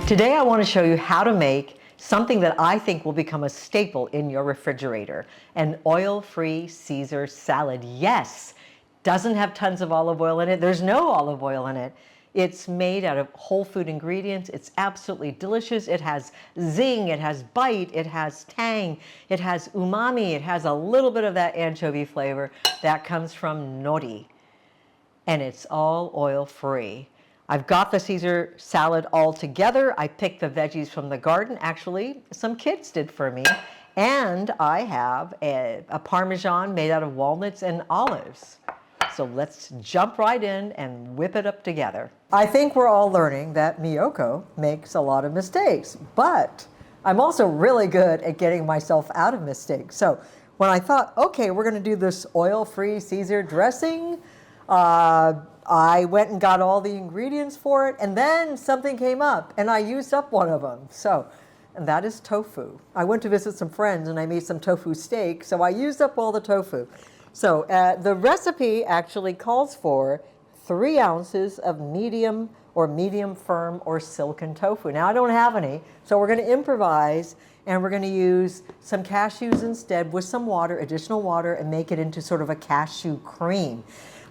Today I want to show you how to make something that I think will become a staple in your refrigerator, an oil-free Caesar salad. Yes, doesn't have tons of olive oil in it. There's no olive oil in it. It's made out of whole food ingredients. It's absolutely delicious. It has zing, it has bite, it has tang, it has umami, it has a little bit of that anchovy flavor that comes from nori. And it's all oil-free. I've got the Caesar salad all together. I picked the veggies from the garden. Actually, some kids did for me. And I have a Parmesan made out of walnuts and olives. So let's jump right in and whip it up together. I think we're all learning that Miyoko makes a lot of mistakes, but I'm also really good at getting myself out of mistakes. So when I thought, okay, we're gonna do this oil-free Caesar dressing, I went and got all the ingredients for it, and then something came up, and I used up one of them. And that is tofu. I went to visit some friends, and I made some tofu steak, so I used up all the tofu. So the recipe actually calls for 3 ounces of medium or medium firm or silken tofu. Now, I don't have any, so we're going to improvise, and we're going to use some cashews instead with some water, additional water, and make it into sort of a cashew cream.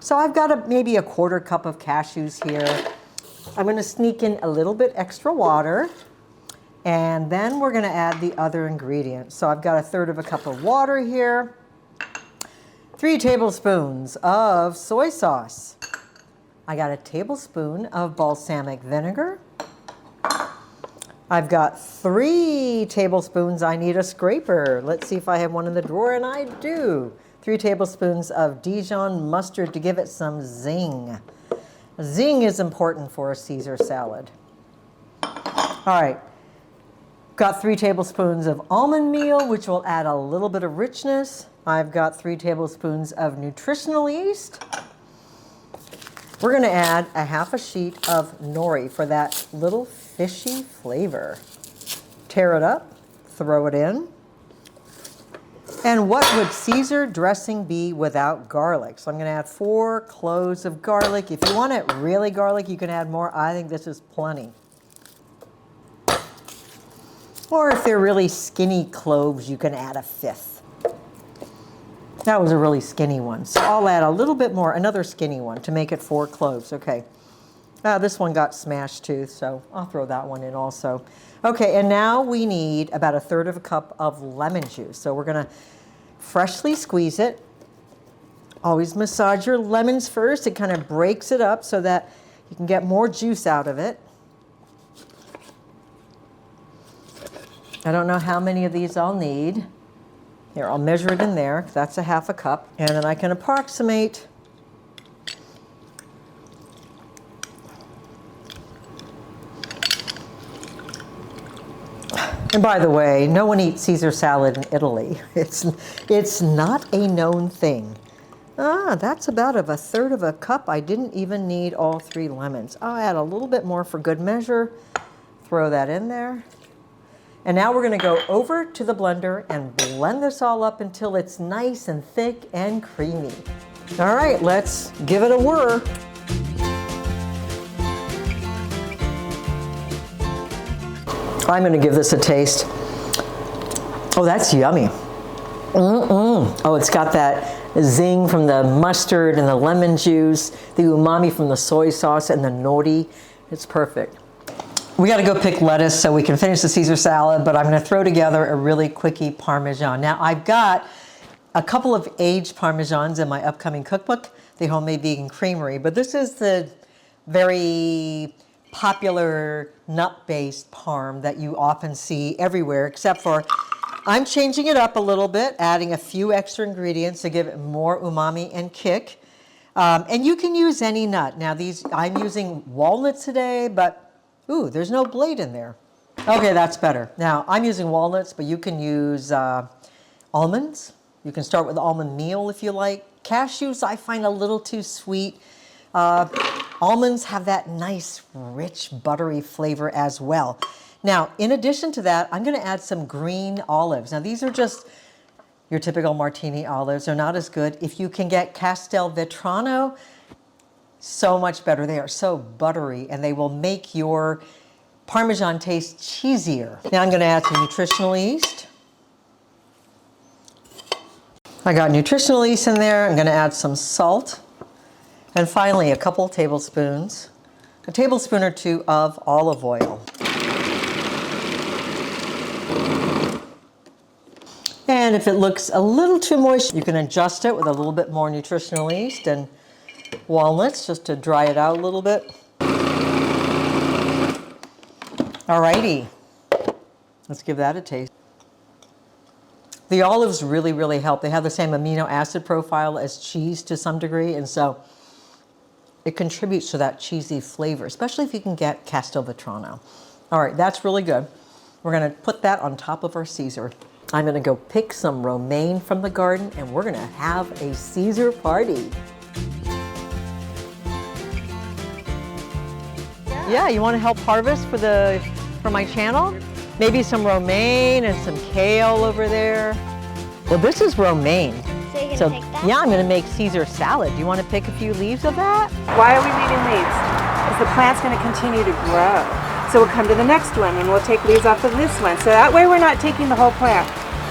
So I've got maybe a 1/4 cup of cashews here. I'm going to sneak in a little bit extra water, and then we're going to add the other ingredients. So I've got 1/3 cup of water here, 3 tablespoons of soy sauce. I got 1 tablespoon of balsamic vinegar. I've got 3 tablespoons. I need a scraper. Let's see if I have one in the drawer, and I do. 3 tablespoons of Dijon mustard to give it some zing. Zing is important for a Caesar salad. All right, got 3 tablespoons of almond meal, which will add a little bit of richness. I've got 3 tablespoons of nutritional yeast. We're gonna add 1/2 sheet of nori for that little fishy flavor. Tear it up, throw it in. And what would Caesar dressing be without garlic? So I'm going to add 4 cloves of garlic. If you want it really garlic, you can add more. I think this is plenty. Or if they're really skinny cloves, you can add 1/5. That was a really skinny one. So I'll add a little bit more, another skinny one to make it 4 cloves. Okay. This one got smashed too, so I'll throw that one in also. Okay, and now we need about 1/3 cup of lemon juice. So we're going to freshly squeeze it. Always massage your lemons first. It kind of breaks it up so that you can get more juice out of it. I don't know how many of these I'll need. Here, I'll measure it in there. That's 1/2 cup. And then I can approximate. And by the way, no one eats Caesar salad in Italy. It's not a known thing. That's about 1/3 cup. I didn't even need all 3 lemons. I'll add a little bit more for good measure. Throw that in there. And now we're going to go over to the blender and blend this all up until it's nice and thick and creamy. All right, let's give it a whir. I'm going to give this a taste. Oh, that's yummy. Oh, it's got that zing from the mustard and the lemon juice, the umami from the soy sauce and the nori. It's perfect. We got to go pick lettuce so we can finish the Caesar salad, but I'm going to throw together a really quickie Parmesan. Now, I've got a couple of aged Parmesans in my upcoming cookbook, the Homemade Vegan Creamery, but this is the very popular nut-based parm that you often see everywhere, except for I'm changing it up a little bit, adding a few extra ingredients to give it more umami and kick. And you can use any nut. Now I'm using walnuts today, but ooh, there's no blade in there. Okay, that's better. Now I'm using walnuts, but you can use almonds. You can start with almond meal if you like. Cashews I find a little too sweet. Almonds have that nice, rich, buttery flavor as well. Now, in addition to that, I'm going to add some green olives. Now, these are just your typical martini olives. They're not as good. If you can get Castelvetrano, so much better. They are so buttery, and they will make your Parmesan tastes cheesier. Now I'm gonna add some nutritional yeast. I got nutritional yeast in there. I'm gonna add some salt. And finally, a couple tablespoons, a tablespoon or two of olive oil. And if it looks a little too moist, you can adjust it with a little bit more nutritional yeast and walnuts just to dry it out a little bit. Alrighty, let's give that a taste. The olives really, really help. They have the same amino acid profile as cheese to some degree, and so it contributes to that cheesy flavor, especially if you can get Castelvetrano. All right, that's really good. We're gonna put that on top of our Caesar. I'm gonna go pick some romaine from the garden and we're gonna have a Caesar party. Yeah, you wanna help harvest for my channel? Maybe some romaine and some kale over there. Well, this is romaine. So you're gonna pick that? Yeah, I'm gonna make Caesar salad. Do you wanna pick a few leaves of that? Why are we leaving leaves? Because the plant's going to continue to grow. So we'll come to the next one and we'll take leaves off of this one. So that way we're not taking the whole plant.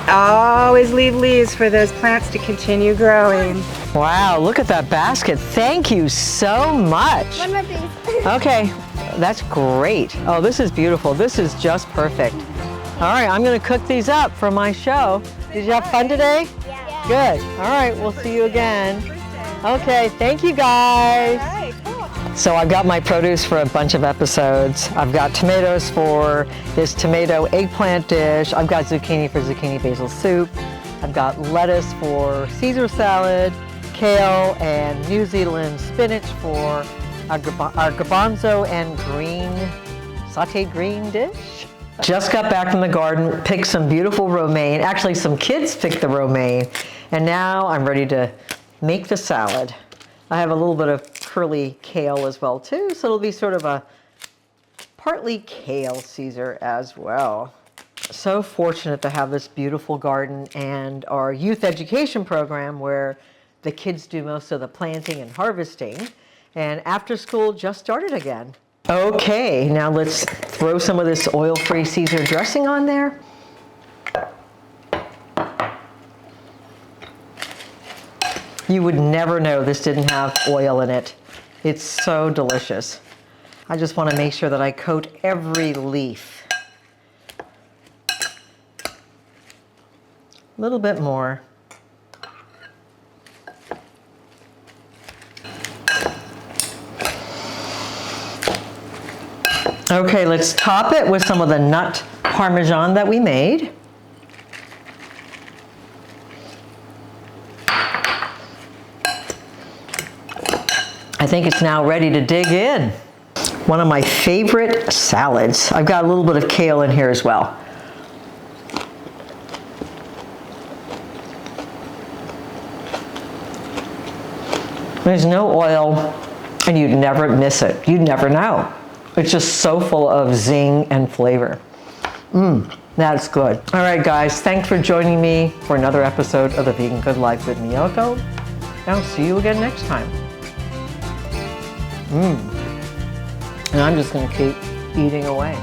Always leave leaves for those plants to continue growing. Wow, look at that basket. Thank you so much. One more piece. Okay, that's great. Oh, this is beautiful. This is just perfect. All right, I'm gonna cook these up for my show. Did you have fun today? Yeah. Good. All right, we'll see you again. Okay, thank you guys. All right, cool. So I've got my produce for a bunch of episodes. I've got tomatoes for this tomato eggplant dish. I've got zucchini for zucchini basil soup. I've got lettuce for Caesar salad, kale and New Zealand spinach for our garbanzo and sauteed green dish. Just got back from the garden, picked some beautiful romaine. Actually, some kids picked the romaine. And now I'm ready to make the salad. I have a little bit of curly kale as well too, so it'll be sort of a partly kale Caesar as well. So fortunate to have this beautiful garden and our youth education program where the kids do most of the planting and harvesting, and after school just started again. Okay, now let's throw some of this oil-free Caesar dressing on there. You would never know this didn't have oil in it. It's so delicious. I just want to make sure that I coat every leaf. A little bit more. Okay, let's top it with some of the nut Parmesan that we made. I think it's now ready to dig in. One of my favorite salads. I've got a little bit of kale in here as well. There's no oil and you'd never miss it. You'd never know. It's just so full of zing and flavor. That's good. All right, guys, thanks for joining me for another episode of The Vegan Good Life with Miyoko. I'll see you again next time. And I'm just gonna keep eating away.